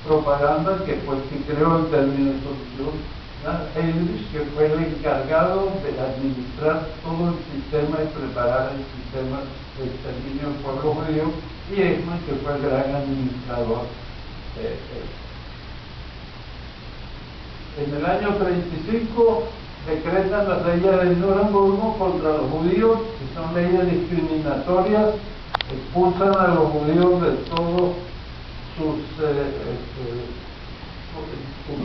propaganda que creó el término de solución, Heydrich, que fue el encargado de administrar todo el sistema y preparar el sistema de exterminio del pueblo judío, y Eichmann, que fue el gran administrador. En el año 35 decretan las leyes de Nuremberg contra los judíos, que son leyes discriminatorias, expulsan a los judíos de todos sus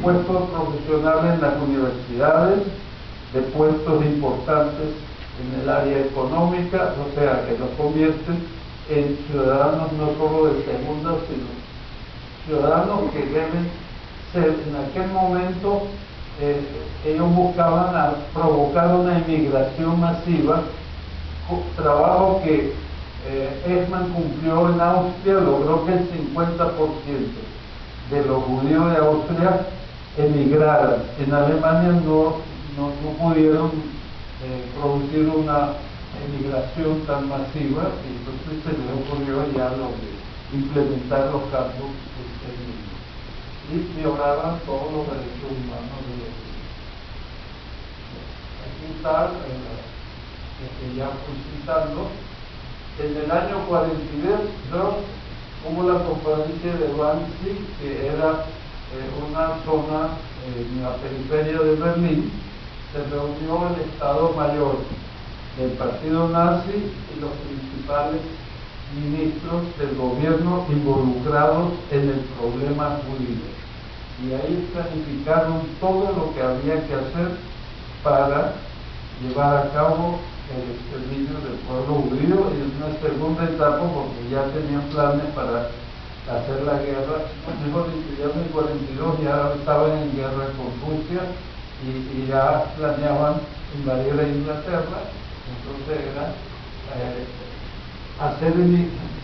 puestos profesionales en las universidades, de puestos importantes en el área económica, o sea, que los convierten en ciudadanos no solo de segunda, sino ciudadanos que deben ser, en aquel momento, ellos buscaban provocar una inmigración masiva, trabajo que Eichmann cumplió en Austria, logró que el 50% de los judíos de Austria emigraran. En Alemania no pudieron producir una emigración tan masiva, y entonces se les ocurrió ya lo de implementar los campos externos y mejoraban todos los derechos humanos de los judíos. Aquí está, ya fui citando. En el año 42 hubo la conferencia de Wannsee, que era una zona en la periferia de Berlín. Se reunió el Estado Mayor del Partido Nazi y los principales ministros del gobierno involucrados en el problema judío. Y ahí planificaron todo lo que había que hacer para llevar a cabo el exterminio del pueblo judío, y en una segunda etapa, porque ya tenían planes para hacer la guerra, mejor dicho, ya en el 42 ya estaban en guerra con Rusia y ya planeaban invadir a Inglaterra. Entonces era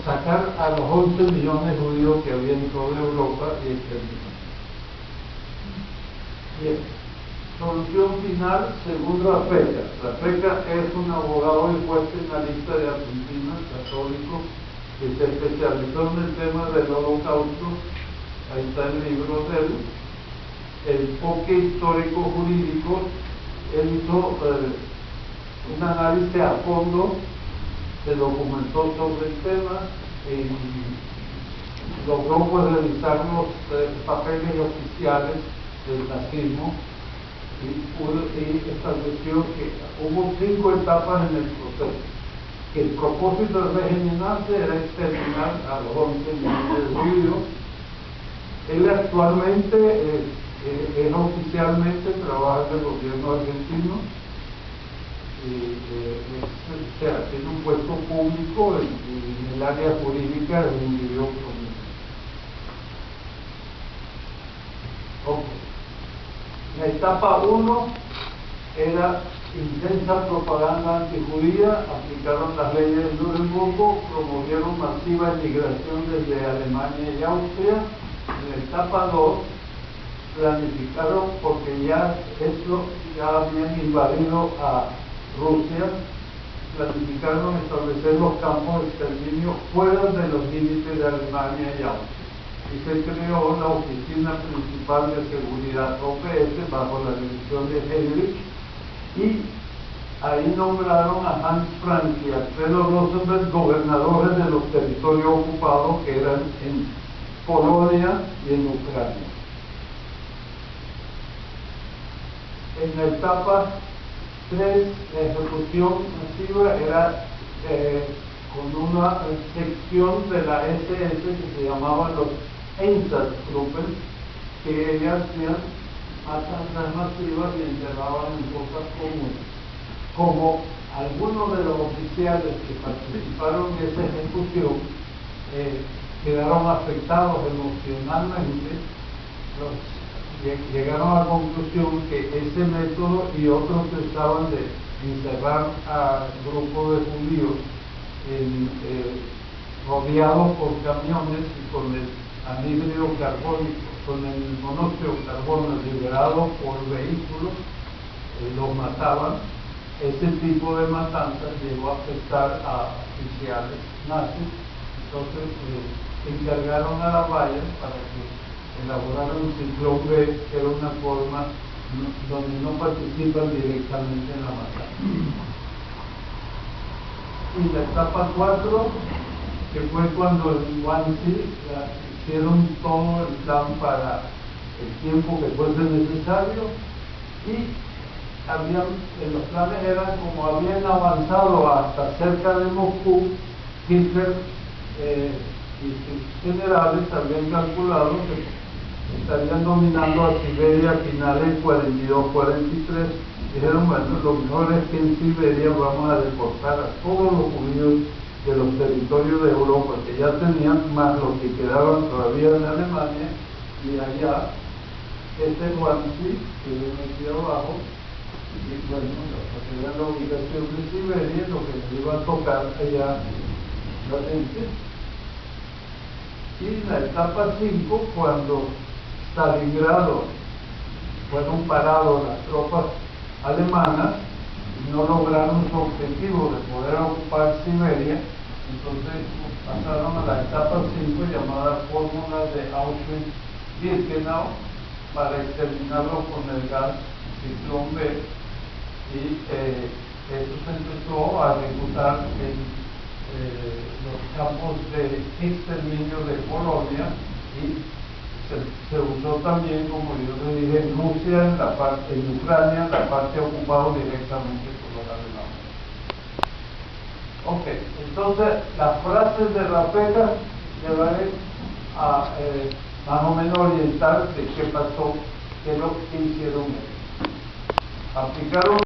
sacar a los 11 millones de judíos que había en toda Europa y exterminar. Bien. Solución final, según Rafecas. Rafecas es un abogado y juez penalista de Argentina, católico, que se especializó en el tema del Holocausto. Ahí está el libro de él. El enfoque histórico jurídico. Él hizo un análisis a fondo, se documentó sobre el tema y logró realizar los papeles oficiales del nazismo. Y estableció que hubo 5 etapas en el proceso, que el propósito del régimen nazi era exterminar a los 11 millones de judíos. Él actualmente oficialmente trabaja en el gobierno argentino, o sea, tiene un puesto público en el área jurídica de un video provincial. La etapa 1 era intensa propaganda antijudía, aplicaron las leyes de Nuremberg, promovieron masiva inmigración desde Alemania y Austria. En la etapa 2 planificaron, porque ya habían invadido a Rusia, planificaron establecer los campos de exterminio fuera de los límites de Alemania y Austria. Y se creó la Oficina Principal de Seguridad, OPS, bajo la dirección de Heydrich, y ahí nombraron a Hans Frank y Alfredo Rosenberg gobernadores de los territorios ocupados, que eran en Polonia y en Ucrania. En la etapa 3, la ejecución masiva era con una sección de la SS que se llamaban los Einsatzgruppen, que ellas hacían matanzas masivas y enterraban en fosas comunes. Como algunos de los oficiales que participaron en esa ejecución quedaron afectados emocionalmente, llegaron a la conclusión que ese método y otros que usaban de encerrar a grupos de judíos rodeados por camiones y con el anhídrido carbónico, con el monóxido de carbono liberado por vehículos, los mataban. Ese tipo de matanzas llegó a afectar a oficiales nazis. Entonces encargaron a la Bayer para que el elaborar un ciclón B, que era una forma donde no participan directamente en la masacre. Y la etapa 4, que fue cuando el Guanxi hicieron todo el plan para el tiempo que fuese necesario, y los planes eran, como habían avanzado hasta cerca de Moscú, Hitler y sus generales habían calculado que estarían dominando a Siberia a finales 42-43. Dijeron, bueno, lo mejor es que en Siberia vamos a deportar a todos los judíos de los territorios de Europa que ya tenían, más los que quedaban todavía en Alemania, y allá este Guanxi, que ven aquí abajo, y bueno, era la ubicación de Siberia, lo que le iba a tocar allá la gente. Y en la etapa 5, cuando Stalingrado fueron parados las tropas alemanas y no lograron su objetivo de poder ocupar Siberia, entonces pasaron a la etapa 5 llamada fórmula de Auschwitz-Birkenau para exterminarlo con el gas ciclón B, y eso se empezó a ejecutar en los campos de exterminio de Polonia, y se usó también, como yo le dije, en Rusia, en Ucrania, en la parte ocupada directamente por los alemanes. Ok, entonces las frases de Rafecas le van a más o menos orientar de qué pasó, qué es lo que hicieron ellos. Aplicaron